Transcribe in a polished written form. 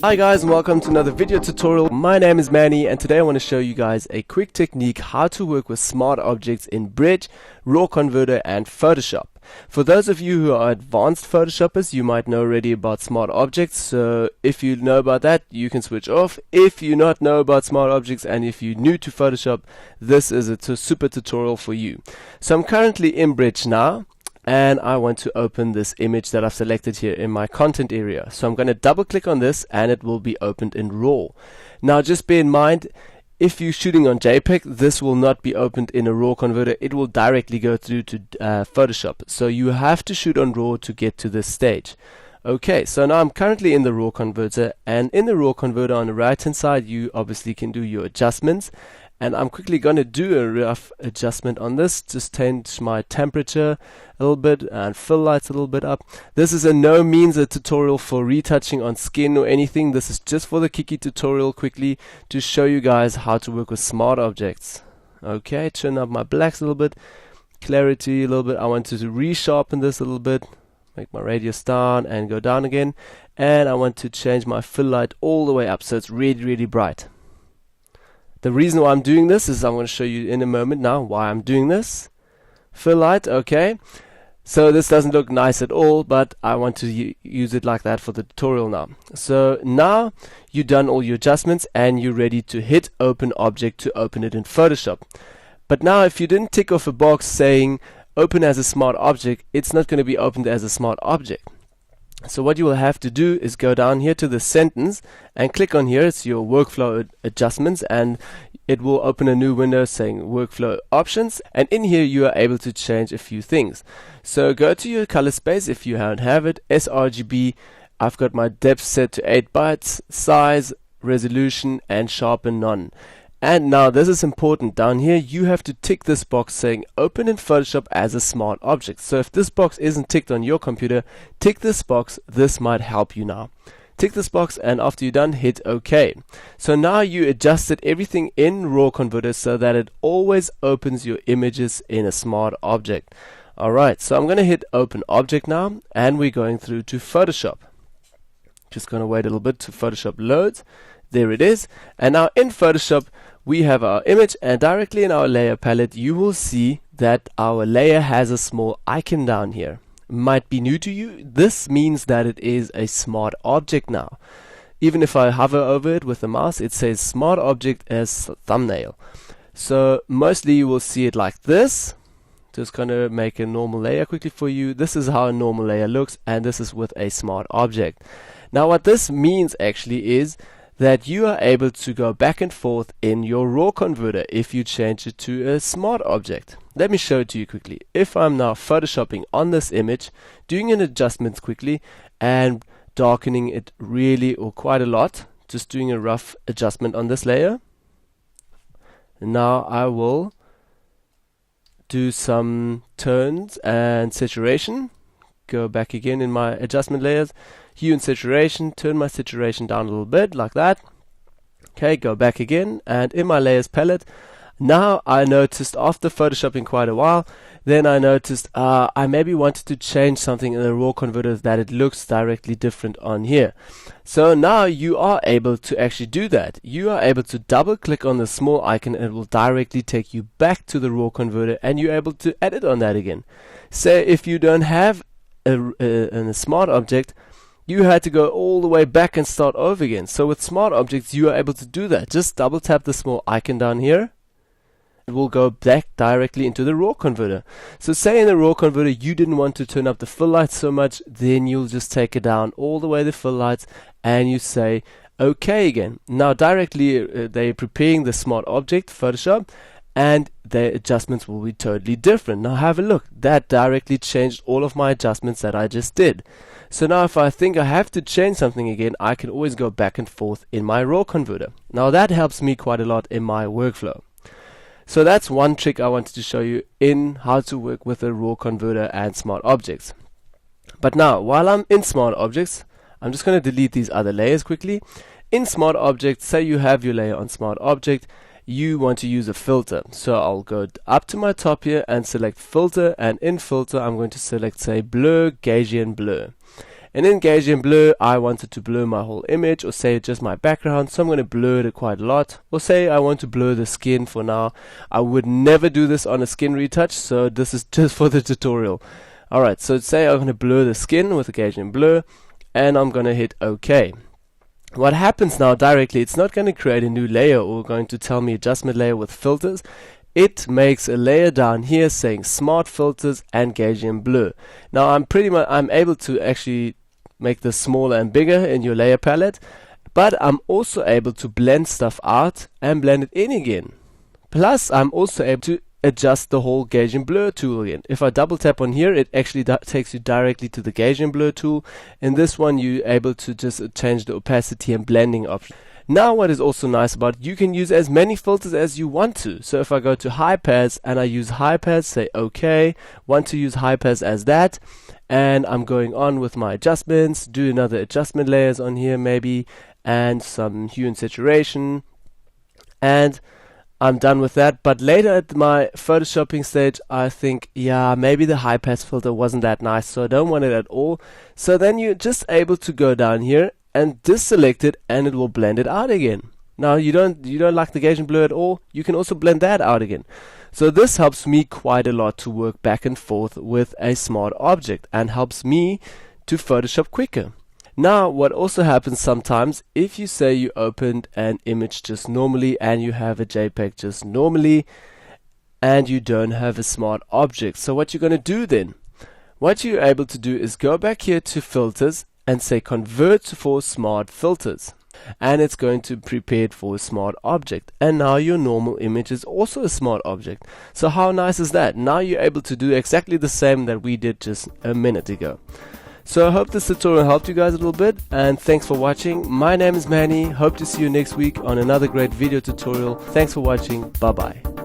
Hi guys, and welcome to another video tutorial. My name is Manny and today I want to show you guys a quick technique how to work with smart objects in Bridge, Raw Converter and Photoshop. For those of you who are advanced Photoshoppers, you might know already about smart objects, so if you know about that you can switch off. If you not know about smart objects and if you're new to Photoshop, this is a super tutorial for you. So I'm currently in Bridge now, and I want to open this image that I've selected here in my content area. So I'm going to double click on this and it will be opened in RAW. Now just bear in mind, if you're shooting on JPEG, this will not be opened in a RAW converter. It will directly go through to Photoshop. So you have to shoot on RAW to get to this stage. Okay, so now I'm currently in the RAW converter, and in the RAW converter on the right hand side you obviously can do your adjustments. And I'm quickly going to do a rough adjustment on this, just change my temperature a little bit and fill lights a little bit up. This is in no means a tutorial for retouching on skin or anything. This is just for the Kiki tutorial quickly to show you guys how to work with smart objects. Okay, turn up my blacks a little bit, clarity a little bit. I want to resharpen this a little bit, make my radius down and go down again. And I want to change my fill light all the way up so it's really, really bright. The reason why I'm doing this is I'm going to show you in a moment now why I'm doing this. Fill light, okay. So this doesn't look nice at all, but I want to use it like that for the tutorial now. So now you've done all your adjustments and you're ready to hit open object to open it in Photoshop. But now if you didn't tick off a box saying open as a smart object, it's not going to be opened as a smart object. So what you will have to do is go down here to the sentence and click on here. It's your workflow adjustments, and it will open a new window saying workflow options, and in here you are able to change a few things. So go to your color space if you don't have it, sRGB. I've got my depth set to 8 bytes, size, resolution and sharpen none. And now this is important. Down here you have to tick this box saying open in Photoshop as a smart object. So if this box isn't ticked on your computer, tick this box. This might help you now. Tick this box, and after you're done, hit OK. So now you adjusted everything in RAW Converter so that it always opens your images in a smart object. Alright, so I'm going to hit open object now, and we're going through to Photoshop. Just going to wait a little bit to Photoshop loads. There it is. And now in Photoshop we have our image, and directly in our layer palette you will see that our layer has a small icon down here. Might be new to you. This means that it is a smart object now. Even if I hover over it with the mouse, it says smart object as thumbnail. So mostly you will see it like this. Just gonna make a normal layer quickly for you. This is how a normal layer looks, and this is with a smart object. Now what this means actually is that you are able to go back and forth in your RAW converter if you change it to a smart object. Let me show it to you quickly. If I'm now photoshopping on this image, doing an adjustment quickly and darkening it really or quite a lot, just doing a rough adjustment on this layer. And now I will do some tones and saturation. Go back again in my adjustment layers, hue and saturation, turn my saturation down a little bit like that. Okay, go back again, and in my layers palette, now I noticed after photoshopping quite a while, then I noticed I maybe wanted to change something in the RAW converter that it looks directly different on here. So now you are able to actually do that. You are able to double click on the small icon and it will directly take you back to the RAW converter, and you're able to edit on that again. Say if you don't have a smart object, you had to go all the way back and start over again. So with smart objects you are able to do that. Just double tap the small icon down here. It will go back directly into the RAW converter. So say in the RAW converter you didn't want to turn up the fill lights so much, then you'll just take it down all the way the fill lights and you say OK again. Now directly they're preparing the smart object, Photoshop, and the adjustments will be totally different. Now have a look. That directly changed all of my adjustments that I just did. So now if I think I have to change something again, I can always go back and forth in my RAW converter. Now that helps me quite a lot in my workflow. So that's one trick I wanted to show you in how to work with a RAW converter and smart objects. But now while I'm in smart objects, I'm just going to delete these other layers quickly. In smart objects, say you have your layer on smart object, you want to use a filter. So I'll go up to my top here and select filter, and in filter I'm going to select, say, blur, Gaussian blur. And in Gaussian blur, I wanted to blur my whole image, or say just my background, so I'm going to blur it quite a lot. Or say I want to blur the skin for now. I would never do this on a skin retouch, so this is just for the tutorial. Alright, so say I'm going to blur the skin with a Gaussian blur, and I'm going to hit OK. What happens now directly, it's not going to create a new layer or going to tell me adjustment layer with filters. It makes a layer down here saying Smart Filters and Gaussian Blur. Now I'm able to actually make this smaller and bigger in your layer palette, but I'm also able to blend stuff out and blend it in again. Plus I'm also able to adjust the whole Gaussian Blur tool again. If I double tap on here, it actually takes you directly to the Gaussian Blur tool. In this one, you're able to just change the opacity and blending option. Now what is also nice about it, you can use as many filters as you want to. So if I go to high pass and I use high pass, say OK, want to use high pass as that, and I'm going on with my adjustments, do another adjustment layers on here maybe, and some hue and saturation, and I'm done with that. But later at my photoshopping stage, I think, yeah, maybe the high pass filter wasn't that nice, so I don't want it at all. So then you're just able to go down here and deselect it, and it will blend it out again. Now you don't like the Gaussian blur at all, you can also blend that out again. So this helps me quite a lot to work back and forth with a smart object and helps me to Photoshop quicker. Now what also happens sometimes, if you say you opened an image just normally and you have a JPEG just normally and you don't have a smart object, so what you're going to do then, what you're able to do is go back here to filters and say convert for smart filters, and it's going to prepare it for a smart object, and now your normal image is also a smart object. So how nice is that? Now you're able to do exactly the same that we did just a minute ago. So I hope this tutorial helped you guys a little bit, and thanks for watching. My name is Manny, hope to see you next week on another great video tutorial. Thanks for watching, bye bye.